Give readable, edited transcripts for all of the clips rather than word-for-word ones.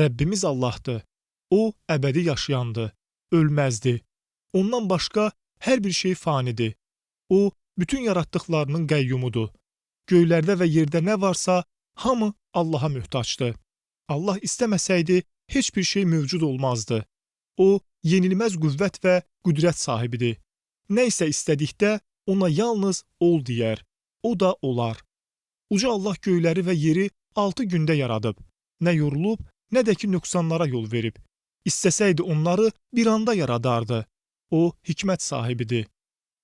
Rəbbimiz Allahdır. O, əbədi yaşayandır, ölməzdir. Ondan başqa hər bir şey fanidir. O, bütün yaratdıqlarının qəyyumudur. Göylərdə və yerdə nə varsa, hamı Allaha möhtacdır. Allah istəməsəydi, heç bir şey mövcud olmazdı. O, yenilməz qüvvət və qüdrət sahibidir. Nə isə istədikdə ona yalnız ol deyər. O da olar. Uca Allah göyləri və yeri 6 gündə yaradıb. Nə yorulub, nə də ki nöqsanlara yol verib. İstəsəydi onları bir anda yaradardı. O, hikmət sahibidir.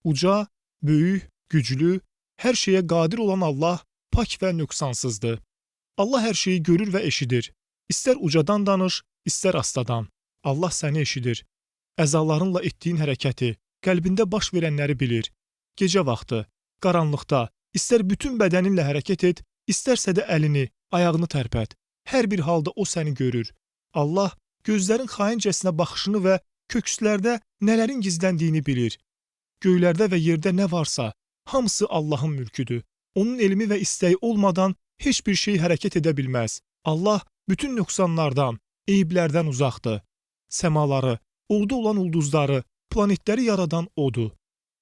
Uca, böyük, güclü, hər şeyə qadir olan Allah pak və nöqsansızdır. Allah hər şeyi görür və eşidir. İstər ucadan danış, istər astadan. Allah səni eşidir. Əzalarınla etdiyin hərəkəti, qəlbində baş verənləri bilir. Gecə vaxtı, qaranlıqda, istər bütün bədəninlə hərəkət et, istərsə də əlini, ayağını tərpət. Hər bir halda o səni görür. Allah gözlərin xaincəsinə baxışını və kökslərdə nələrin gizləndiyini bilir. Göylərdə və yerdə nə varsa, hamısı Allahın mülküdür. Onun elmi və istəyi olmadan heç bir şey hərəkət edə bilməz. Allah bütün nöqsanlardan, eyiblərdən uzaqdır. Səmaları, orada olan ulduzları, planetləri yaradan odur.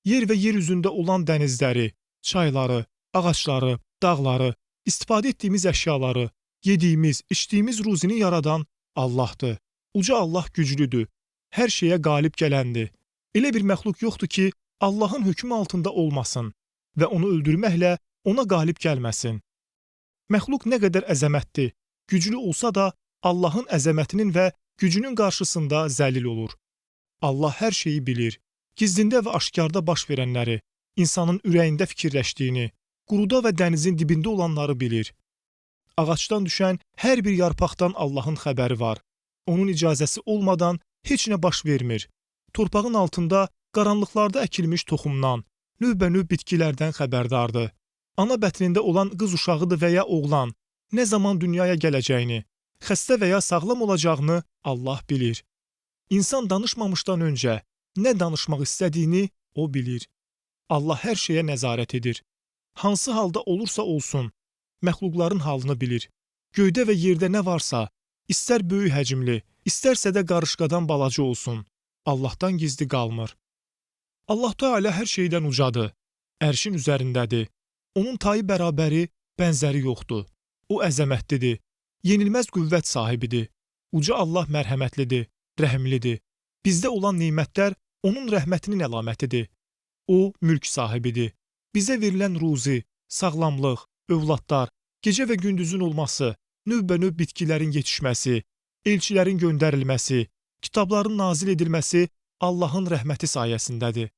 Yer və yer üzündə olan dənizləri, çayları, ağacları, dağları, istifadə etdiyimiz əşyaları, yediyimiz, içdiyimiz ruzini yaradan Allahdır. Uca Allah güclüdür. Hər şeyə qalib gələndir. Elə bir məxluq yoxdur ki, Allahın hökmü altında olmasın və onu öldürməklə ona qalib gəlməsin. Məxluq nə qədər əzəmətli, güclü olsa da Allahın əzəmətinin və gücünün qarşısında zəlil olur. Allah hər şeyi bilir. Gizlində və aşkarda baş verənləri, insanın ürəyində fikirləşdiyini, quruda və dənizin dibində olanları bilir. Ağacdan düşən hər bir yarpaqdan Allahın xəbəri var. Onun icazəsi olmadan heç nə baş vermir. Torpağın altında, qaranlıqlarda əkilmiş toxumdan, növbənöv bitkilərdən xəbərdardır. Ana bətnində olan qız uşağıdır və ya oğlan, nə zaman dünyaya gələcəyini, xəstə və ya sağlam olacağını Allah bilir. İnsan danışmamışdan öncə nə danışmaq istədiyini o bilir. Allah hər şeyə nəzarət edir. Hansı halda olursa olsun, məxluqların halını bilir. Göydə və yerdə nə varsa, istər böyük həcmli, istərsə də qarışqadan balaca olsun, Allahdan gizli qalmır. Allah Teala hər şeydən ucadır, ərşin üzərindədir. Onun tayı bərabəri, bənzəri yoxdur. O əzəmətlidir, yenilməz qüvvət sahibidir. Uca Allah mərhəmətlidir, rəhimlidir. Bizdə olan nemətlər onun rəhmətinin əlamətidir. O, mülk sahibidir. Bizə verilən ruzi, sağlamlıq, övladlar, gecə və gündüzün olması, növbənöv bitkilərin yetişməsi, elçilərin göndərilməsi, kitabların nazil edilməsi Allahın rəhməti sayəsindədir.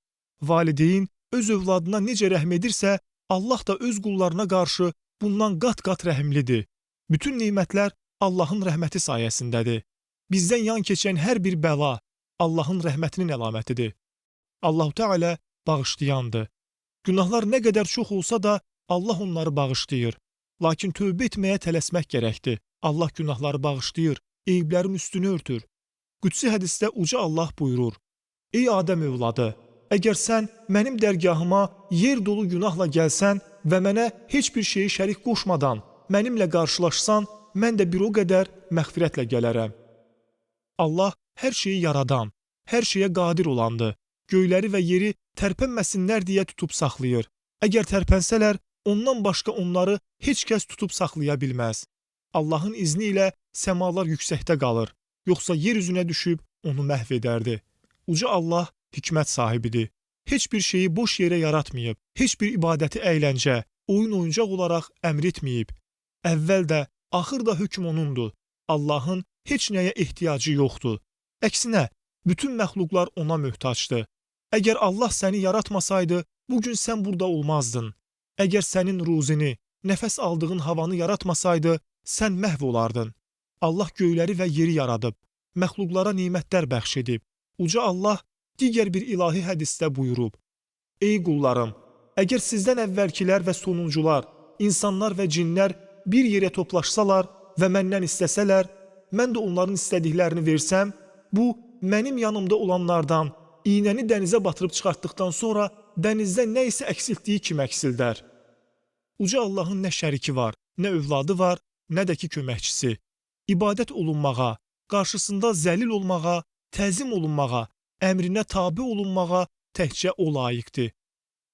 Valideyn öz övladına necə rəhm edirsə, Allah da öz qullarına qarşı bundan qat-qat rəhimlidir. Bütün nemətlər Allahın rəhməti sayəsindədir. Bizdən yan keçən hər bir bəla Allahın rəhmətinin əlamətidir. Allah-u Teala bağışlayandır. Günahlar nə qədər çox olsa da Allah onları bağışlayır. Lakin tövbə etməyə tələsmək gərəkdir. Allah günahları bağışlayır, eyiblərin üstünü örtür. Qüdsi hədisdə uca Allah buyurur: Ey Adəm övladı, əgər sən mənim dərgahıma yer dolu günahla gəlsən və mənə heç bir şeyi şərik qoşmadan mənimlə qarşılaşsan, mən də bir o qədər məğfirətlə gələrəm. Allah hər şeyi yaradan, hər şeyə qadir olandır. Göyləri və yeri tərpənməsinlər deyə tutub saxlayır. Əgər tərpənsələr, ondan başqa onları heç kəs tutub saxlaya bilməz. Allahın izni ilə səmalar yüksəkdə qalır, yoxsa yer üzünə düşüb onu məhv edərdi. Uca Allah hikmət sahibidir. Heç bir şeyi boş yerə yaratmayıb, heç bir ibadəti əyləncə, oyun-oyuncaq olaraq əmr etməyib. Əvvəl də, axır da hökm onundur. Allahın heç nəyə ehtiyacı yoxdur. Əksinə, bütün məxluqlar ona möhtacdır. Əgər Allah səni yaratmasaydı, bugün sən burada olmazdın. Əgər sənin ruzini, nəfəs aldığın havanı yaratmasaydı, sən məhv olardın. Allah göyləri və yeri yaradıb, məxluqlara nemətlər bəxş edib. Uca Allah digər bir ilahi hədisdə buyurub: Ey qullarım, əgər sizdən əvvəlkilər və sonuncular, insanlar və cinlər bir yerə toplaşsalar və məndən istəsələr, mən də onların istədiklərini versəm, bu, mənim yanımda olanlardan iynəni dənizə batırıb çıxartdıqdan sonra dənizdə nə isə əksiltdiyi kimi əksildər. Uca Allahın nə şəriki var, nə övladı var, nə də ki köməkçisi. ibadət olunmağa, qarşısında zəlil olmağa, təzim olunmağa, əmrinə tabe olunmağa təkcə o layiqdir.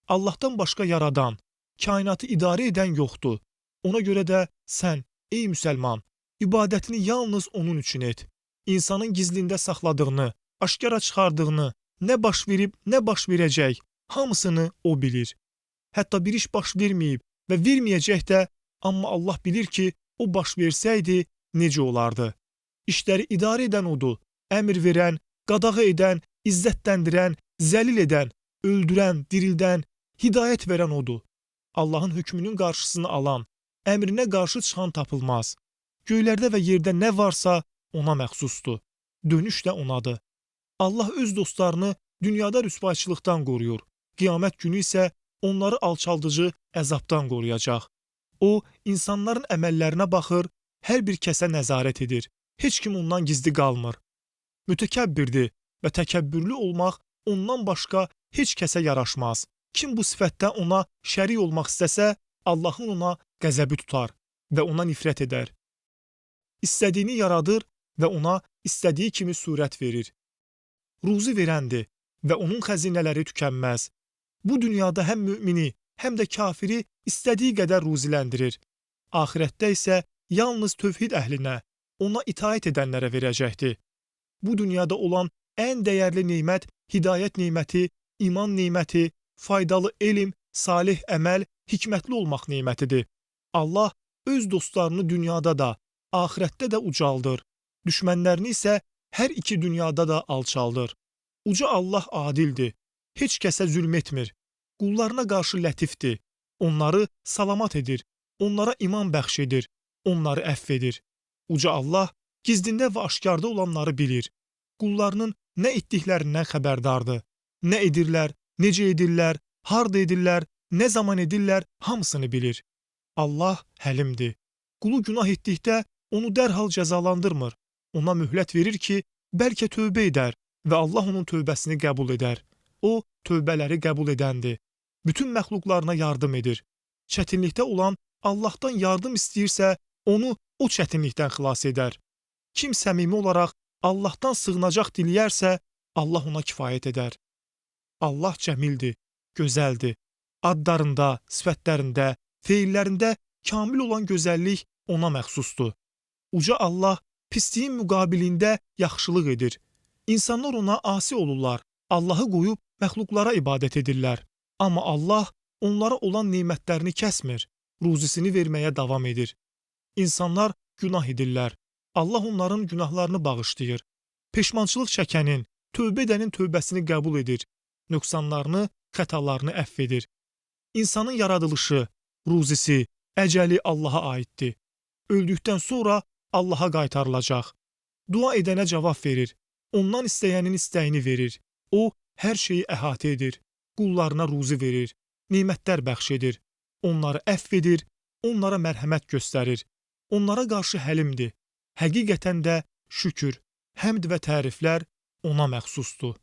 Allahdan başqa yaradan, kainatı idarə edən yoxdur. Ona görə də sən, ey müsəlman, ibadətini yalnız onun üçün et. İnsanın gizlində saxladığını, aşkara çıxardığını, nə baş verib, nə baş verəcək, hamısını o bilir. Hətta bir iş baş verməyib və verməyəcək də, amma Allah bilir ki, o baş versəydi, necə olardı? İşləri idarə edən odur, əmr verən, qadağa edən, izzətləndirən, zəlil edən, öldürən, dirildən, hidayət verən odur. Allahın hökmünün qarşısını alan, əmrinə qarşı çıxan tapılmaz. Göylərdə və yerdə nə varsa ona məxsusdur. Dönüş də onadır. Allah öz dostlarını dünyada rüsvayçılıqdan qoruyur. Qiyamət günü isə onları alçaldıcı əzabdan qoruyacaq. O, insanların əməllərinə baxır, hər bir kəsə nəzarət edir. Heç kim ondan gizli qalmır. Mütəkəbbirdir və təkəbbürlü olmaq ondan başqa heç kəsə yaraşmaz. Kim bu sifətdə ona şərik olmaq istəsə, Allahın ona qəzəbi tutar və ona nifrət edər. İstədiyini yaradır və ona istədiyi kimi surət verir. Ruzi verəndir və onun xəzinələri tükənməz. Bu dünyada həm mümini, həm də kafiri istədiyi qədər ruziləndirir. Axirətdə isə yalnız tövhid əhlinə, ona itaət edənlərə verəcəkdir. Bu dünyada olan ən dəyərli nemət hidayət neməti, iman neməti, faydalı elm, salih əməl, hikmətli olmaq nemətidir. Allah öz dostlarını dünyada da, axirətdə də ucaldır. Düşmənlərini isə hər iki dünyada da alçaldır. Uca Allah adildir. Heç kəsə zülm etmir. Qullarına qarşı lətifdir. Onları salamat edir. Onlara iman bəxş edir. Onları əfv edir. Uca Allah gizlində və aşkarda olanları bilir. Qullarının nə etdiklərindən xəbərdardır. Nə edirlər, necə edirlər, harda edirlər, nə zaman edirlər, hamısını bilir. Allah həlimdir. Qulu günah etdikdə onu dərhal cəzalandırmır. Ona möhlət verir ki, bəlkə tövbə edər və Allah onun tövbəsini qəbul edər. O, tövbələri qəbul edəndir. Bütün məxluqlarına yardım edir. Çətinlikdə olan Allahdan yardım istəyirsə, onu o çətinlikdən xilas edər. Kim səmimi olaraq Allahdan sığınacaq diləyərsə, Allah ona kifayət edər. Allah cəmildir, gözəldir. Adlarında, sifətlərində, feillərində kamil olan gözəllik ona məxsusdur. Uca Allah pisliyin müqabilində yaxşılıq edir. İnsanlar ona asi olurlar, Allahı qoyub məxluqlara ibadət edirlər. Amma Allah onlara olan nemətlərini kəsmir, ruzisini verməyə davam edir. İnsanlar günah edirlər. Allah onların günahlarını bağışlayır. Peşmançılıq çəkənin, tövbə edənin tövbəsini qəbul edir. Nöqsanlarını, xətalarını əfv edir. İnsanın yaradılışı, ruzisi, əcəli Allaha aiddir. Öldükdən sonra Allaha qaytarılacaq. Dua edənə cavab verir. Ondan istəyənin istəyini verir. O, hər şeyi əhatə edir. Qullarına ruzi verir. Nemətlər bəxş edir. Onları əfv edir. Onlara mərhəmət göstərir. Onlara qarşı həlimdir. Həqiqətən də şükür, həmd və təriflər ona məxsusdur.